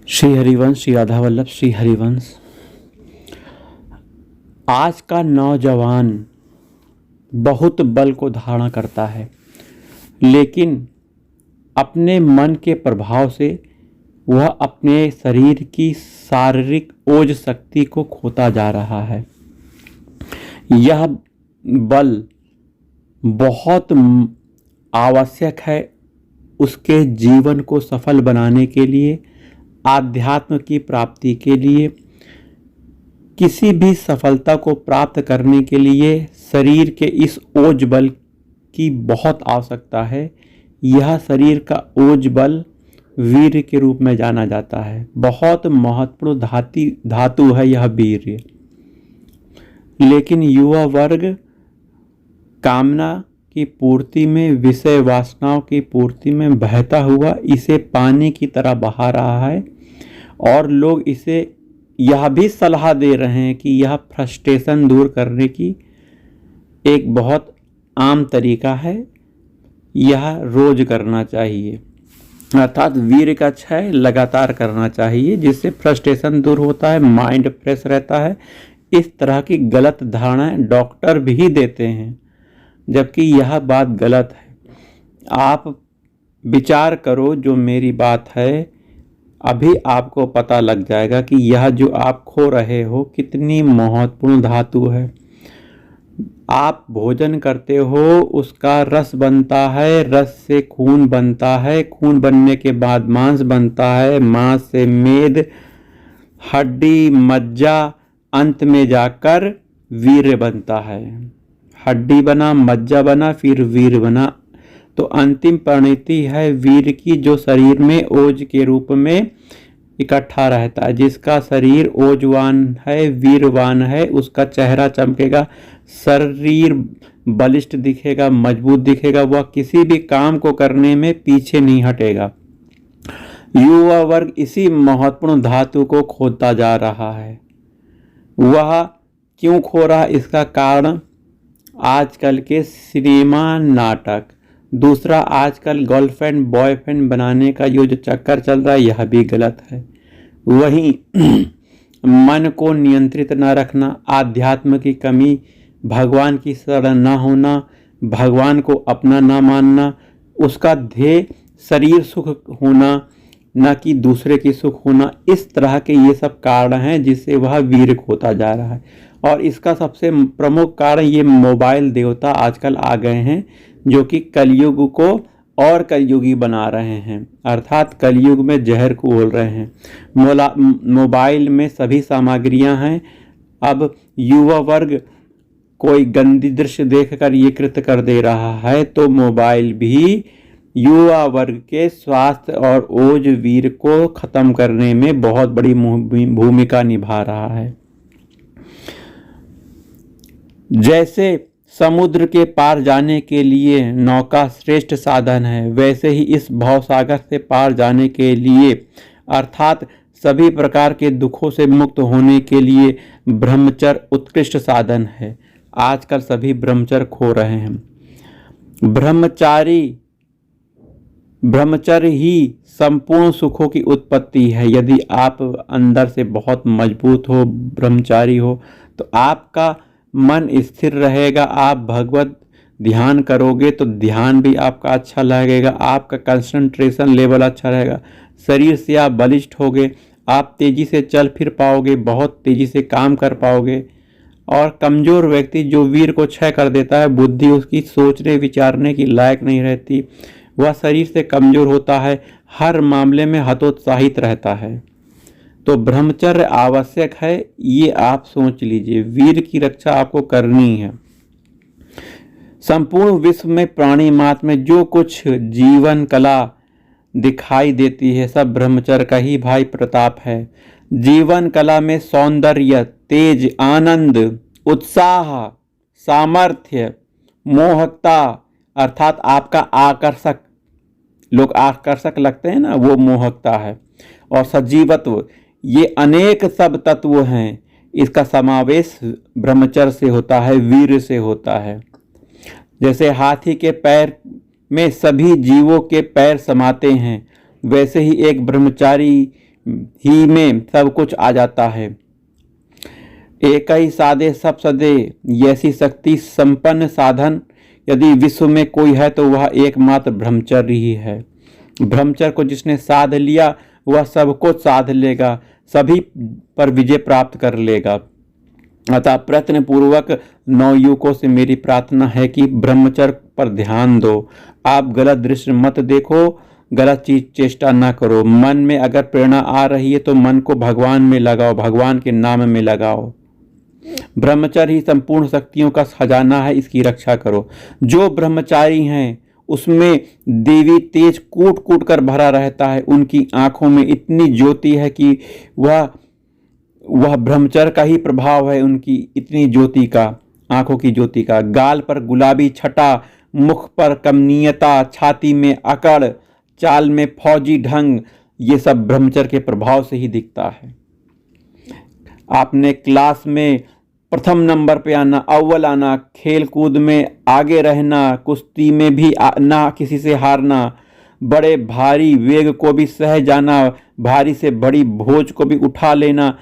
श्री हरिवंश, श्री राधा वल्लभ, श्री हरिवंश। आज का नौजवान बहुत बल को धारण करता है, लेकिन अपने मन के प्रभाव से वह अपने शरीर की शारीरिक ओज शक्ति को खोता जा रहा है। यह बल बहुत आवश्यक है उसके जीवन को सफल बनाने के लिए, आध्यात्म की प्राप्ति के लिए, किसी भी सफलता को प्राप्त करने के लिए शरीर के इस ओज बल की बहुत आवश्यकता है। यह शरीर का ओज बल वीर्य के रूप में जाना जाता है। बहुत महत्वपूर्ण धातु है यह वीर्य। लेकिन युवा वर्ग कामना की पूर्ति में, विषय वासनाओं की पूर्ति में बहता हुआ इसे पानी की तरह बहा रहा है, और लोग इसे यह भी सलाह दे रहे हैं कि यह फ्रस्ट्रेशन दूर करने की एक बहुत आम तरीका है, यह रोज करना चाहिए। अर्थात वीर्य का क्षय लगातार करना चाहिए, जिससे फ्रस्ट्रेशन दूर होता है, माइंड फ्रेश रहता है। इस तरह की गलत धारणाएं डॉक्टर भी देते हैं, जबकि यह बात गलत है। आप विचार करो, जो मेरी बात है अभी आपको पता लग जाएगा कि यह जो आप खो रहे हो कितनी महत्वपूर्ण धातु है। आप भोजन करते हो, उसका रस बनता है, रस से खून बनता है, खून बनने के बाद मांस बनता है, मांस से मेद, हड्डी, मज्जा, अंत में जाकर वीर्य बनता है। हड्डी बना, मज्जा बना, फिर वीर्य बना। तो अंतिम परिणति है वीर्य की, जो शरीर में ओज के रूप में इकट्ठा रहता है। जिसका शरीर ओजवान है, वीरवान है, उसका चेहरा चमकेगा, शरीर बलिष्ठ दिखेगा, मजबूत दिखेगा, वह किसी भी काम को करने में पीछे नहीं हटेगा। युवा वर्ग इसी महत्वपूर्ण धातु को खोता जा रहा है। वह क्यों खो रहा, इसका कारण आजकल के सिनेमा, नाटक, दूसरा आजकल गर्लफ्रेंड बॉयफ्रेंड बनाने का जो चक्कर चल रहा है, यह भी गलत है। वहीं मन को नियंत्रित न रखना, आध्यात्म की कमी, भगवान की शरण न होना, भगवान को अपना न मानना, उसका ध्येय शरीर सुख होना न कि दूसरे की सुख होना, इस तरह के ये सब कारण हैं जिससे वह वीर खोता जा रहा है। और इसका सबसे प्रमुख कारण ये मोबाइल देवता आजकल आ गए हैं, जो कि कलयुग को और कलयुगी बना रहे हैं। अर्थात कलयुग में जहर को घोल रहे हैं। मोबाइल में सभी सामग्रियां हैं। अब युवा वर्ग कोई गंदी दृश्य देखकर ये कृत्य कर दे रहा है, तो मोबाइल भी युवा वर्ग के स्वास्थ्य और ओज वीर को खत्म करने में बहुत बड़ी भूमिका निभा रहा है। जैसे समुद्र के पार जाने के लिए नौका श्रेष्ठ साधन है, वैसे ही इस भवसागर से पार जाने के लिए, अर्थात सभी प्रकार के दुखों से मुक्त होने के लिए ब्रह्मचर्य उत्कृष्ट साधन है। आजकल सभी ब्रह्मचर्य खो रहे हैं। ब्रह्मचर्य ही संपूर्ण सुखों की उत्पत्ति है। यदि आप अंदर से बहुत मजबूत हो, ब्रह्मचारी हो, तो आपका मन स्थिर रहेगा। आप भगवत ध्यान करोगे तो ध्यान भी आपका अच्छा लगेगा, आपका कंसंट्रेशन लेवल अच्छा रहेगा, शरीर से आप बलिष्ठ होगे, आप तेजी से चल फिर पाओगे, बहुत तेजी से काम कर पाओगे। और कमजोर व्यक्ति जो वीर को क्षय कर देता है, बुद्धि उसकी सोचने विचारने की लायक नहीं रहती, वह शरीर से कमजोर होता है, हर मामले में हतोत्साहित रहता है। तो ब्रह्मचर्य आवश्यक है, ये आप सोच लीजिए। वीर की रक्षा आपको करनी है। संपूर्ण विश्व में प्राणी मात्र में जो कुछ जीवन कला दिखाई देती है, सब ब्रह्मचर्य का ही भाई प्रताप है। जीवन कला में सौंदर्य, तेज, आनंद, उत्साह, सामर्थ्य, मोहकता, अर्थात आपका आकर्षक, लोग आकर्षक लगते हैं ना, वो मोहकता है। और सजीवत्व, ये अनेक सब तत्व हैं, इसका समावेश ब्रह्मचर्य से होता है, वीर से होता है। जैसे हाथी के पैर में सभी जीवों के पैर समाते हैं, वैसे ही एक ब्रह्मचारी ही में सब कुछ आ जाता है। एक ही साधे सब सदे, ऐसी शक्ति संपन्न साधन यदि विश्व में कोई है तो वह एकमात्र ब्रह्मचर्य ही है। ब्रह्मचर्य को जिसने साध लिया वह सब कुछ साध लेगा, सभी पर विजय प्राप्त कर लेगा। अतः प्रयत्न पूर्वक नवयुवकों से मेरी प्रार्थना है कि ब्रह्मचर्य पर ध्यान दो। आप गलत दृश्य मत देखो, गलत चीज चेष्टा ना करो। मन में अगर प्रेरणा आ रही है तो मन को भगवान में लगाओ, भगवान के नाम में लगाओ। ब्रह्मचर्य ही संपूर्ण शक्तियों का खजाना है, इसकी रक्षा करो। जो ब्रह्मचारी हैं उसमें देवी तेज कूट कूट कर भरा रहता है। उनकी आंखों में इतनी ज्योति है कि वह ब्रह्मचर्य का ही प्रभाव है। उनकी इतनी ज्योति का, आंखों की ज्योति का। गाल पर गुलाबी छटा, मुख पर कमनीयता, छाती में अकड़, चाल में फौजी ढंग, ये सब ब्रह्मचर्य के प्रभाव से ही दिखता है। आपने क्लास में प्रथम नंबर पे आना, अव्वल आना, खेल कूद में आगे रहना, कुश्ती में भी ना किसी से हारना, बड़े भारी वेग को भी सह जाना, भारी से बड़ी भोज को भी उठा लेना,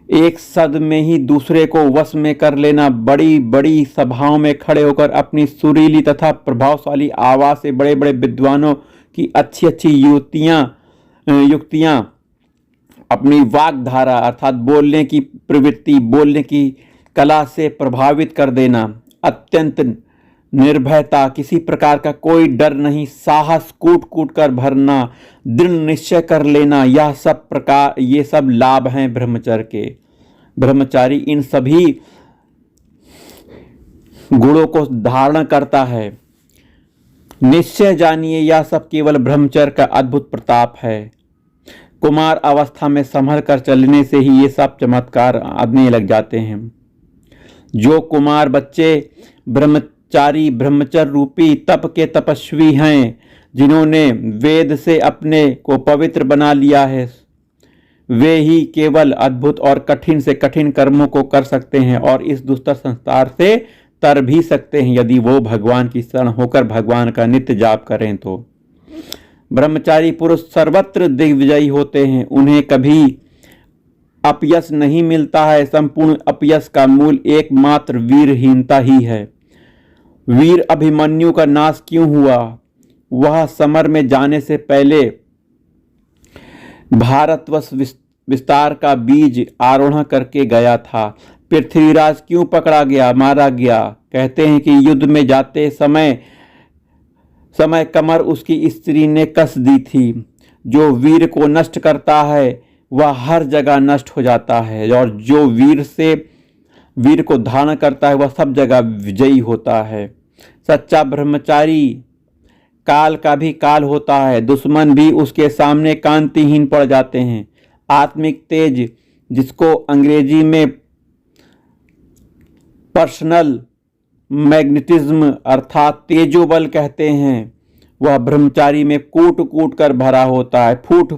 एक सद में ही दूसरे को वश में कर लेना, बड़ी बड़ी सभाओं में खड़े होकर अपनी सुरीली तथा प्रभावशाली आवाज से बड़े बड़े विद्वानों की अच्छी अच्छी युक्तियां अपनी वाग्धारा अर्थात बोलने की प्रवृत्ति, बोलने की कला से प्रभावित कर देना, अत्यंत निर्भयता, किसी प्रकार का कोई डर नहीं, साहस कूट कूट कर भरना, दृढ़ निश्चय कर लेना, ये सब लाभ हैं ब्रह्मचर्य के। ब्रह्मचारी इन सभी गुणों को धारण करता है। निश्चय जानिए यह सब केवल ब्रह्मचर्य का अद्भुत प्रताप है। कुमार अवस्था में संभल कर चलने से ही ये सब चमत्कार आने लग जाते हैं। जो कुमार बच्चे ब्रह्मचारी, ब्रह्मचर्य रूपी तप के तपस्वी हैं, जिन्होंने वेद से अपने को पवित्र बना लिया है, वे ही केवल अद्भुत और कठिन से कठिन कर्मों को कर सकते हैं और इस दुस्तर संसार से तर भी सकते हैं, यदि वो भगवान की शरण होकर भगवान का नित्य जाप करें तो। ब्रह्मचारी पुरुष सर्वत्र दिग्विजयी होते हैं, उन्हें कभी अपयश नहीं मिलता है। संपूर्ण अपयश का मूल एकमात्र वीरहीनता ही है। वीर अभिमन्यु का नाश क्यों हुआ? वह समर में जाने से पहले भारतवर्ष विस्तार का बीज आरोहण करके गया था। पृथ्वीराज क्यों पकड़ा गया, मारा गया? कहते हैं कि युद्ध में जाते समय कमर उसकी स्त्री ने कस दी थी। जो वीर को नष्ट करता है वह हर जगह नष्ट हो जाता है, और जो वीर को धारण करता है वह सब जगह विजयी होता है। सच्चा ब्रह्मचारी काल का भी काल होता है, दुश्मन भी उसके सामने कांतिहीन पड़ जाते हैं। आत्मिक तेज, जिसको अंग्रेजी में पर्सनल मैग्नेटिज्म अर्थात तेजोबल कहते हैं, वह ब्रह्मचारी में कूट कूट कर भरा होता है, कूट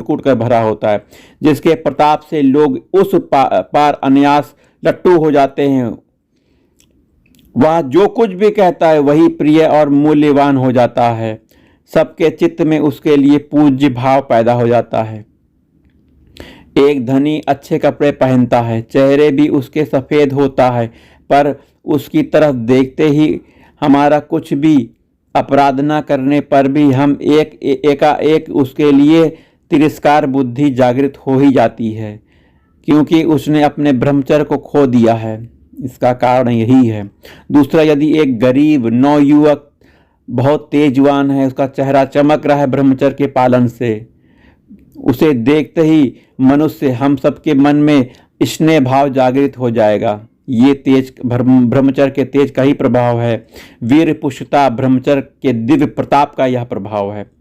कूट कर भरा होता है, जिसके प्रताप से लोग उस पार अनायास लट्टू हो जाते हैं। वह जो कुछ भी कहता है वही प्रिय और मूल्यवान हो जाता है। सबके चित्त में उसके लिए पूज्य भाव पैदा हो जाता है। एक धनी अच्छे कपड़े पहनता है, चेहरे भी उसके सफ़ेद होता है, पर उसकी तरफ देखते ही हमारा कुछ भी अपराध न करने पर भी हम एकाएक उसके लिए तिरस्कार बुद्धि जागृत हो ही जाती है, क्योंकि उसने अपने ब्रह्मचर्य को खो दिया है। इसका कारण यही है। दूसरा, यदि एक गरीब नवयुवक बहुत तेजवान है, उसका चेहरा चमक रहा है ब्रह्मचर्य के पालन से, उसे देखते ही मनुष्य हम सबके मन में स्नेह भाव जागृत हो जाएगा। ये तेज ब्रह्मचर्य के तेज का ही प्रभाव है। वीर पुष्टता ब्रह्मचर्य के दिव्य प्रताप का यह प्रभाव है।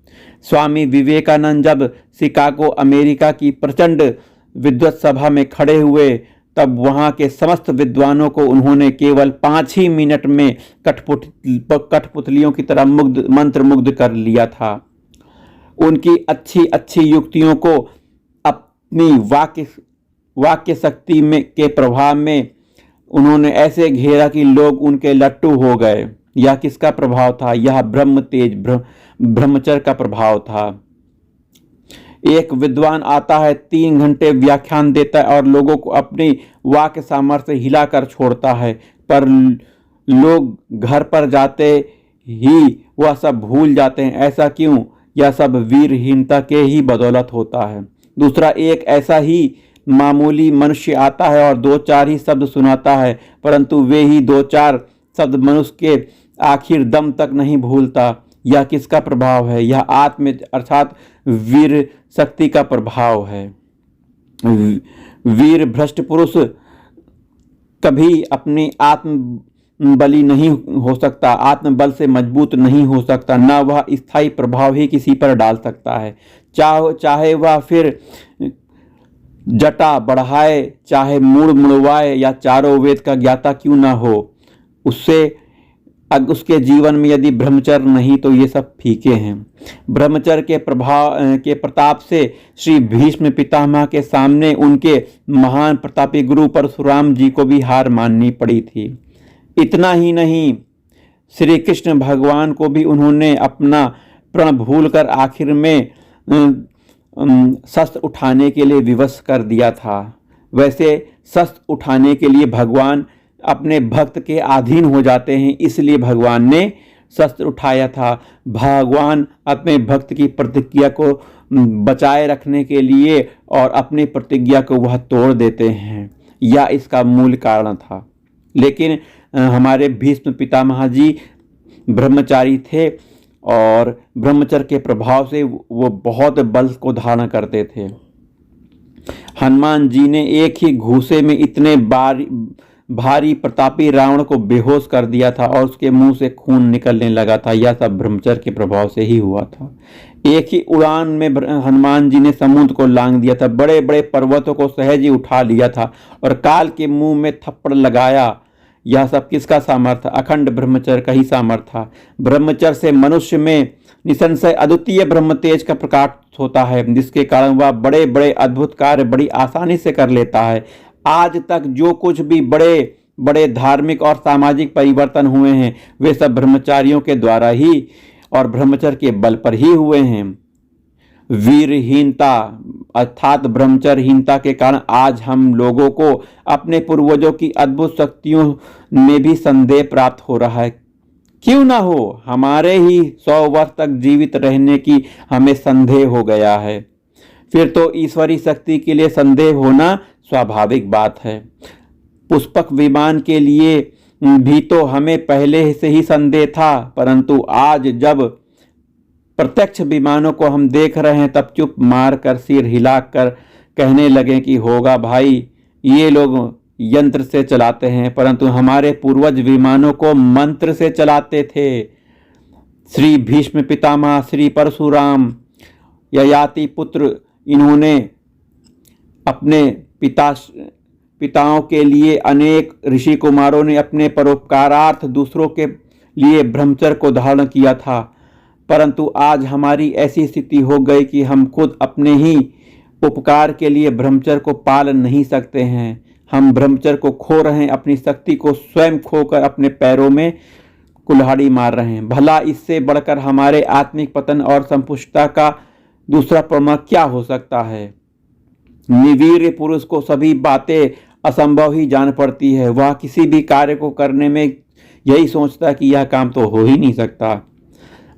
स्वामी विवेकानंद जब शिकागो अमेरिका की प्रचंड विद्वत सभा में खड़े हुए, तब वहाँ के समस्त विद्वानों को उन्होंने केवल 5 ही मिनट में कठपुतलियों की तरह मंत्रमुग्ध कर लिया था। उनकी अच्छी अच्छी युक्तियों को अपनी वाक्य शक्ति के प्रभाव में उन्होंने ऐसे घेरा कि लोग उनके लट्टू हो गए। यह किसका प्रभाव था? यह ब्रह्मचर्य का प्रभाव था। एक विद्वान आता है, 3 घंटे व्याख्यान देता है और लोगों को अपनी वाक्य सामर्थ्य हिलाकर छोड़ता है, पर लोग घर पर जाते ही वह सब भूल जाते हैं। ऐसा क्यों? यह सब वीरहीनता के ही बदौलत होता है। दूसरा, एक ऐसा ही मामूली मनुष्य आता है और 2-4 ही शब्द सुनाता है, परंतु वे ही 2-4 शब्द मनुष्य के आखिर दम तक नहीं भूलता। यह किसका प्रभाव है? यह आत्म अर्थात वीर शक्ति का प्रभाव है। वीर भ्रष्ट पुरुष कभी अपनी आत्म बली नहीं हो सकता, आत्मबल से मजबूत नहीं हो सकता, न वह स्थायी प्रभाव ही किसी पर डाल सकता है। चाहे वह फिर जटा बढ़ाए, चाहे मूड़ मुड़वाए या चारों वेद का ज्ञाता क्यों ना हो, उसके जीवन में यदि ब्रह्मचर्य नहीं तो ये सब फीके हैं। ब्रह्मचर्य के प्रभाव के प्रताप से श्री भीष्म पितामह के सामने उनके महान प्रतापी गुरु परशुराम जी को भी हार माननी पड़ी थी। इतना ही नहीं, श्री कृष्ण भगवान को भी उन्होंने अपना प्रण भूलकर आखिर में शस्त्र उठाने के लिए विवश कर दिया था। वैसे शस्त्र उठाने के लिए भगवान अपने भक्त के अधीन हो जाते हैं, इसलिए भगवान ने शस्त्र उठाया था। भगवान अपने भक्त की प्रतिज्ञा को बचाए रखने के लिए और अपनी प्रतिज्ञा को वह तोड़ देते हैं, यह इसका मूल कारण था। लेकिन हमारे भीष्म पितामह जी ब्रह्मचारी थे और ब्रह्मचर्य के प्रभाव से वो बहुत बल को धारण करते थे। हनुमान जी ने एक ही घूसे में इतने भारी प्रतापी रावण को बेहोश कर दिया था और उसके मुंह से खून निकलने लगा था। यह सब ब्रह्मचर्य के प्रभाव से ही हुआ था। एक ही उड़ान में हनुमान जी ने समुद्र को लांग दिया था, बड़े बड़े पर्वतों को सहज ही उठा लिया था और काल के मुंह में थप्पड़ लगाया। यह सब किसका सामर्थ्य? अखंड ब्रह्मचर्य का ही सामर्थ्य था। ब्रह्मचर्य से मनुष्य में निसंशय अद्वितीय ब्रह्म तेज का प्रकाश होता है, जिसके कारण वह बड़े बड़े अद्भुत कार्य बड़ी आसानी से कर लेता है। आज तक जो कुछ भी बड़े बड़े धार्मिक और सामाजिक परिवर्तन हुए हैं, वे सब ब्रह्मचारियों के द्वारा ही और ब्रह्मचर्य के बल पर ही हुए हैं। वीरहीनता अर्थात ब्रह्मचर्यहीनता के कारण आज हम लोगों को अपने पूर्वजों की अद्भुत शक्तियों में भी संदेह प्राप्त हो रहा है। क्यों ना हो, हमारे ही 100 वर्ष तक जीवित रहने की हमें संदेह हो गया है। फिर तो ईश्वरी शक्ति के लिए संदेह होना स्वाभाविक बात है। पुष्पक विमान के लिए भी तो हमें पहले से ही संदेह था, परंतु आज जब प्रत्यक्ष विमानों को हम देख रहे हैं तब चुप मार कर सिर हिलाकर कहने लगे कि होगा भाई, ये लोग यंत्र से चलाते हैं, परंतु हमारे पूर्वज विमानों को मंत्र से चलाते थे। श्री भीष्म पितामह, श्री परशुराम, ययाति पुत्र, इन्होंने अपने पिताओं के लिए अनेक ऋषि कुमारों ने अपने परोपकारार्थ दूसरों के लिए ब्रह्मचर्य को धारण किया था, परंतु आज हमारी ऐसी स्थिति हो गई कि हम खुद अपने ही उपकार के लिए ब्रह्मचर्य को पाल नहीं सकते हैं। हम ब्रह्मचर्य को खो रहे हैं, अपनी शक्ति को स्वयं खोकर अपने पैरों में कुल्हाड़ी मार रहे हैं। भला इससे बढ़कर हमारे आत्मिक पतन और संपुष्टता का दूसरा प्रमाण क्या हो सकता है? निवीर पुरुष को सभी बातें असंभव ही जान पड़ती है। वह किसी भी कार्य को करने में यही सोचता है कि यह काम तो हो ही नहीं सकता।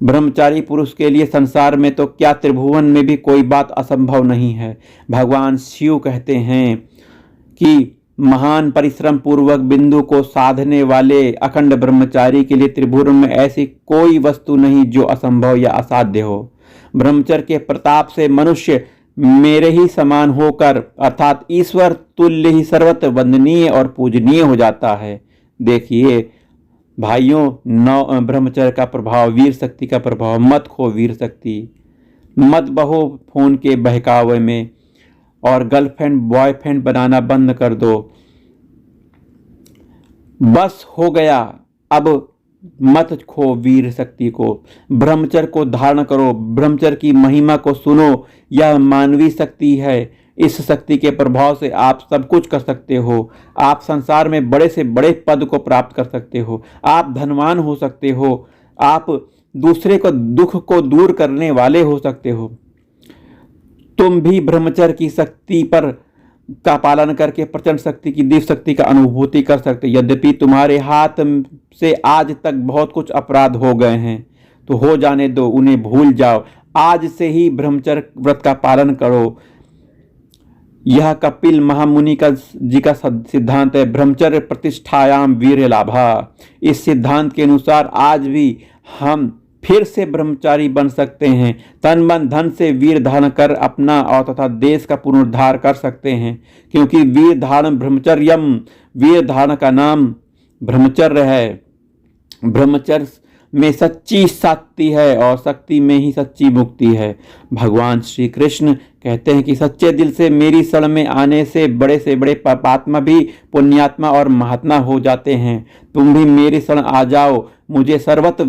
ब्रह्मचारी पुरुष के लिए संसार में तो क्या त्रिभुवन में भी कोई बात असंभव नहीं है। भगवान शिव कहते हैं कि महान परिश्रम पूर्वक बिंदु को साधने वाले अखंड ब्रह्मचारी के लिए त्रिभुवन में ऐसी कोई वस्तु नहीं जो असंभव या असाध्य हो। ब्रह्मचर्य के प्रताप से मनुष्य मेरे ही समान होकर अर्थात ईश्वर तुल्य ही सर्वत्र वंदनीय और पूजनीय हो जाता है। देखिए भाइयों, ब्रह्मचर्य का प्रभाव, वीर शक्ति का प्रभाव। मत खो वीर शक्ति, मत बहो फोन के बहकावे में और गर्लफ्रेंड बॉयफ्रेंड बनाना बंद कर दो। बस हो गया, अब मत खो वीर शक्ति को। ब्रह्मचर्य को धारण करो, ब्रह्मचर्य की महिमा को सुनो। यह मानवीय शक्ति है। इस शक्ति के प्रभाव से आप सब कुछ कर सकते हो। आप संसार में बड़े से बड़े पद को प्राप्त कर सकते हो। आप धनवान हो सकते हो। आप दूसरे को दुख को दूर करने वाले हो सकते हो। तुम भी ब्रह्मचर्य की शक्ति पर का पालन करके प्रचंड शक्ति की दिव्य शक्ति का अनुभूति कर सकते। यद्यपि तुम्हारे हाथ से आज तक बहुत कुछ अपराध हो गए हैं, तो हो जाने दो, उन्हें भूल जाओ। आज से ही ब्रह्मचर्य व्रत का पालन करो। यह कपिल महामुनि का जी का सिद्धांत है, ब्रह्मचर्य प्रतिष्ठायाम वीर्य लाभा। इस सिद्धांत के अनुसार आज भी हम फिर से ब्रह्मचारी बन सकते हैं, तन मन धन से वीर धारण कर अपना और तथा देश का पुनरुद्धार कर सकते हैं। क्योंकि वीर धारण ब्रह्मचर्यम, वीर धारण का नाम ब्रह्मचर्य है। ब्रह्मचर्य में सच्ची शक्ति है और शक्ति में ही सच्ची मुक्ति है। भगवान श्री कृष्ण कहते हैं कि सच्चे दिल से मेरी शरण में आने से बड़े पापात्मा भी पुण्यात्मा और महात्मा हो जाते हैं। तुम भी मेरी शरण आ जाओ, मुझे सर्वत्र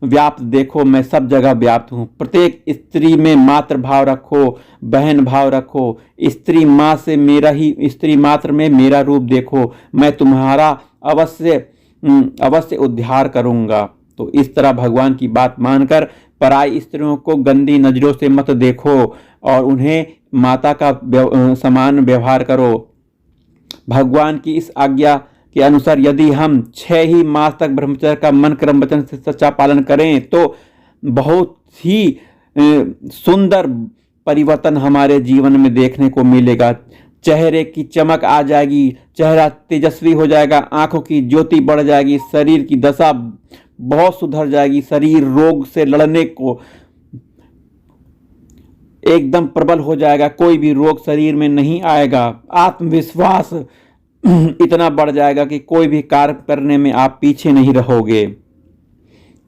व्याप्त देखो, मैं सब जगह व्याप्त हूँ। प्रत्येक स्त्री में मातृ भाव रखो, बहन भाव रखो। स्त्री माँ से मेरा ही, स्त्री मात्र में मेरा रूप देखो, मैं तुम्हारा अवश्य उद्धार करूँगा। तो इस तरह भगवान की बात मानकर पराई स्त्रियों को गंदी नजरों से मत देखो और उन्हें माता का समान व्यवहार करो। भगवान की इस आज्ञा के अनुसार यदि हम 6 ही मास तक ब्रह्मचर्य का मन कर्म वचन से सच्चा पालन करें तो बहुत ही सुंदर परिवर्तन हमारे जीवन में देखने को मिलेगा। चेहरे की चमक आ जाएगी, चेहरा तेजस्वी हो जाएगा, आंखों की ज्योति बढ़ जाएगी, शरीर की दशा बहुत सुधर जाएगी, शरीर रोग से लड़ने को एकदम प्रबल हो जाएगा, कोई भी रोग शरीर में नहीं आएगा। आत्मविश्वास इतना बढ़ जाएगा कि कोई भी कार्य करने में आप पीछे नहीं रहोगे।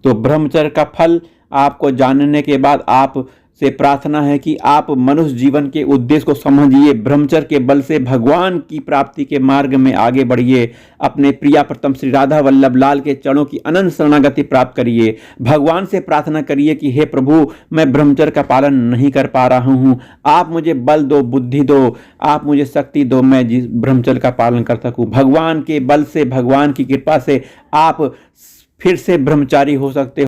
तो ब्रह्मचर्य का फल आपको जानने के बाद आप से प्रार्थना है कि आप मनुष्य जीवन के उद्देश्य को समझिए, ब्रह्मचर्य के बल से भगवान की प्राप्ति के मार्ग में आगे बढ़िए, अपने प्रिया प्रथम श्री राधा वल्लभ लाल के चरणों की अनंत शरणागति प्राप्त करिए। भगवान से प्रार्थना करिए कि हे प्रभु, मैं ब्रह्मचर्य का पालन नहीं कर पा रहा हूँ, आप मुझे बल दो, बुद्धि दो, आप मुझे शक्ति दो, मैं ब्रह्मचर्य का पालन कर सकूँ। भगवान के बल से, भगवान की कृपा से आप फिर से ब्रह्मचारी हो सकते हो।